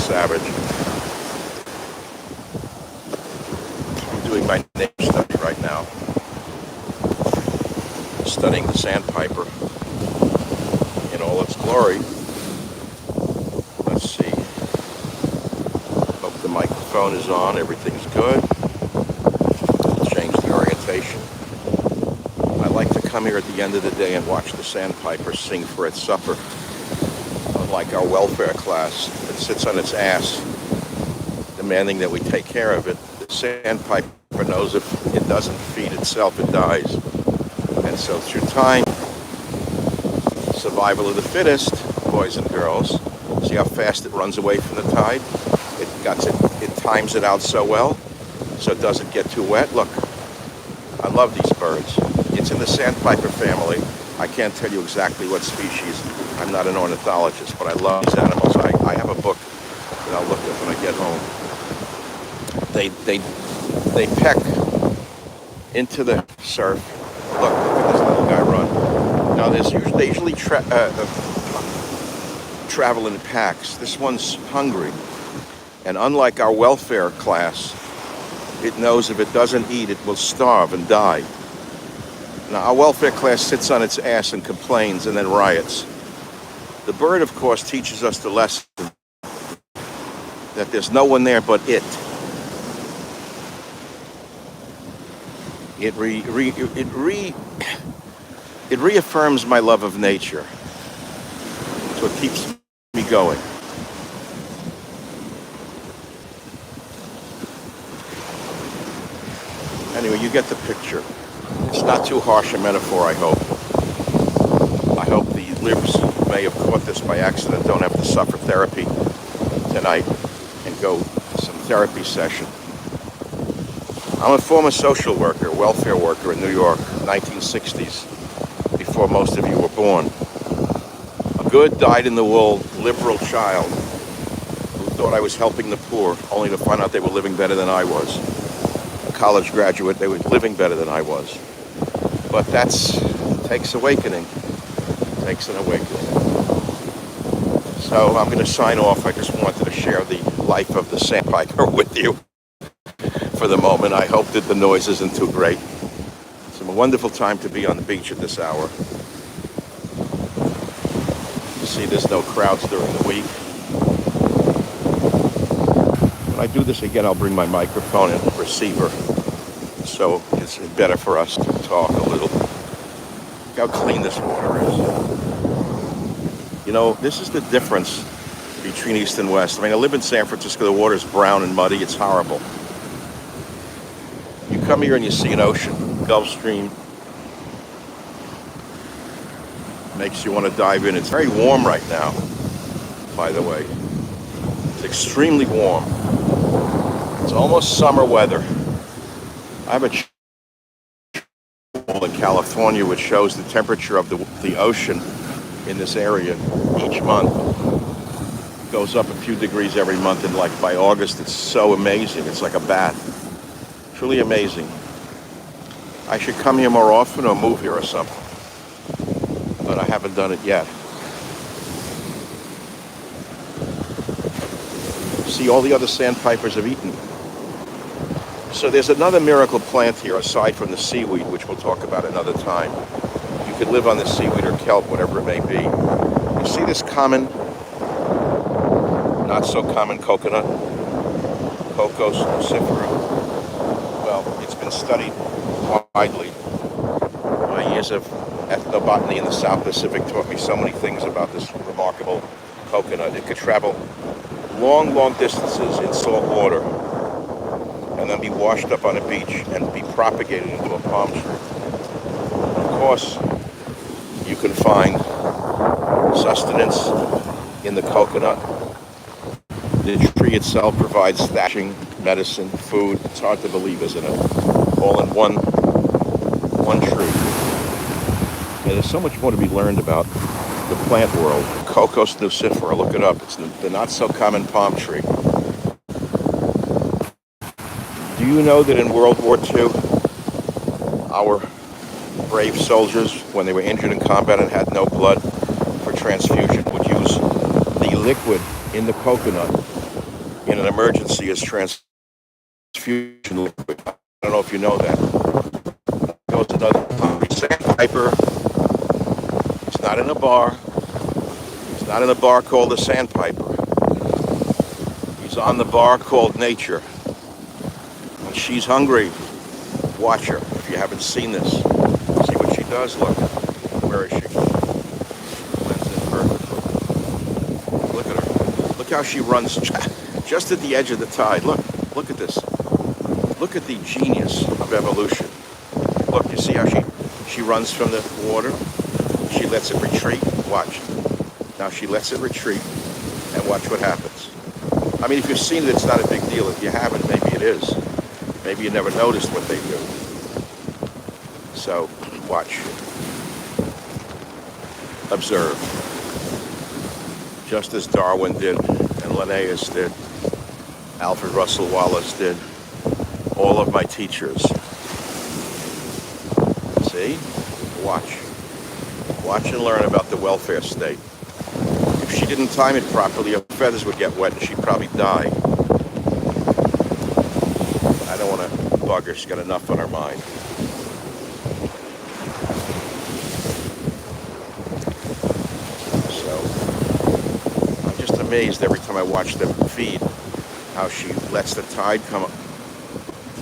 savage. I'm doing my name study right now, studying the Sandpiper in all its glory. Let's see. Hope the microphone is on. Everything's good. Change the orientation. I like to come here at the end of the day and watch the Sandpiper sing for its supper. Unlike our welfare class that sits on its ass, demanding that we take care of it, the Sandpiper knows if it doesn't feed itself, it dies. And so through time, survival of the fittest, boys and girls. See how fast it runs away from the tide? It times it out so well, so it doesn't get too wet. Look, I love these birds. It's in the Sandpiper family. I can't tell you exactly what species. I'm not an ornithologist, but I love these animals. I have a book that I'll look at when I get home. They peck into the surf. Look at this little guy run. Now they usually travel in packs. This one's hungry, and unlike our welfare class, it knows if it doesn't eat, it will starve and die. Now, our welfare class sits on its ass and complains and then riots. The bird, of course, teaches us the lesson that there's no one there but it. It reaffirms my love of nature. So it keeps me going. Anyway, you get the picture. It's not too harsh a metaphor, I hope. I hope the libs may have caught this by accident don't have to suffer therapy tonight and go to some therapy session. I'm a former social worker, welfare worker in New York, 1960s, before most of you were born. A good, dyed-in-the-wool, liberal child who thought I was helping the poor, only to find out they were living better than I was. A college graduate, they were living better than I was. But takes awakening. Takes an awakening. So I'm going to sign off. I just wanted to share the life of the Sandpiper with you for the moment. I hope that the noise isn't too great. It's a wonderful time to be on the beach at this hour. You see, there's no crowds during the week. When I do this again, I'll bring my microphone and receiver, so it's better for us to talk a little. Look how clean this water is. You know, this is the difference between East and West. I mean, I live in San Francisco. The water's brown and muddy. It's horrible. You come here and you see an ocean, Gulf Stream. Makes you want to dive in. It's very warm right now, by the way. It's extremely warm. It's almost summer weather. I have a chart in California which shows the temperature of the ocean in this area each month. It goes up a few degrees every month, and like by August it's so amazing. It's like a bath. Truly amazing. I should come here more often or move here or something, but I haven't done it yet. See, all the other sandpipers have eaten. So there's another miracle plant here aside from the seaweed, which we'll talk about another time. You could live on the seaweed or kelp, whatever it may be. You see this common, not so common coconut, Cocos nucifera? Well, it's been studied widely. My years of ethnobotany in the South Pacific taught me so many things about this remarkable coconut. It could travel long, long distances in salt water and then be washed up on a beach and be propagated into a palm tree. Of course, you can find sustenance in the coconut. The tree itself provides thatching, medicine, food. It's hard to believe, isn't it? All in one tree. Yeah, there's so much more to be learned about the plant world. Cocos nucifera, look it up. It's the not-so-common palm tree. Do you know that in World War II, our brave soldiers, when they were injured in combat and had no blood for transfusion, would use the liquid in the coconut in an emergency is transfusion liquid. I don't know if you know that. Goes another Sandpiper. He's not in a bar. He's not in a bar called the Sandpiper. He's on the bar called Nature. When she's hungry, watch her. If you haven't seen this, see what she does. Look. Where is she? Blends in perfectly. Look at her. Look how she runs just at the edge of the tide. Look at this. Look at the genius of evolution. Look, you see how she runs from the water? She lets it retreat. Watch. Now she lets it retreat, and watch what happens. I mean, if you've seen it, it's not a big deal. If you haven't, maybe it is. Maybe you never noticed what they do. So, watch. Observe. Just as Darwin did, and Linnaeus did, Alfred Russel Wallace did, all of my teachers. See? Watch. Watch and learn about the welfare state. If she didn't time it properly, her feathers would get wet and she'd probably die. I don't want to bug her. She's got enough on her mind. So, I'm just amazed every time I watch them feed how she lets the tide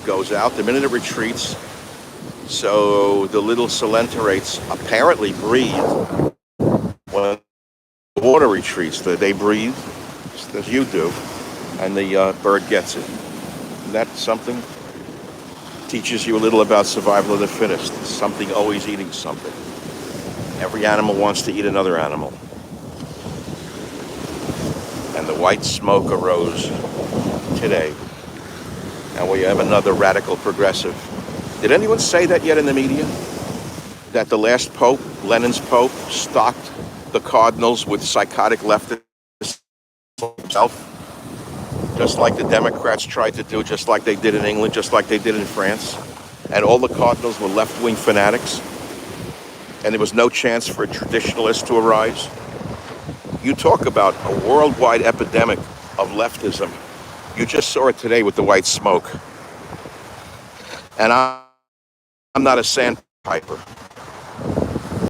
goes out. The minute it retreats, so the little coelenterates apparently breathe when the water retreats. They breathe, just as you do, and the bird gets it. And that's something. Teaches you a little about survival of the fittest. Something always eating something. Every animal wants to eat another animal. And the white smoke arose today. And we have another radical progressive. Did anyone say that yet in the media? That the last pope, Lenin's pope, stocked the cardinals with psychotic leftists himself? Just like the Democrats tried to do, just like they did in England, just like they did in France. And all the cardinals were left-wing fanatics. And there was no chance for a traditionalist to arise. You talk about a worldwide epidemic of leftism. You just saw it today with the white smoke. And I'm not a sandpiper.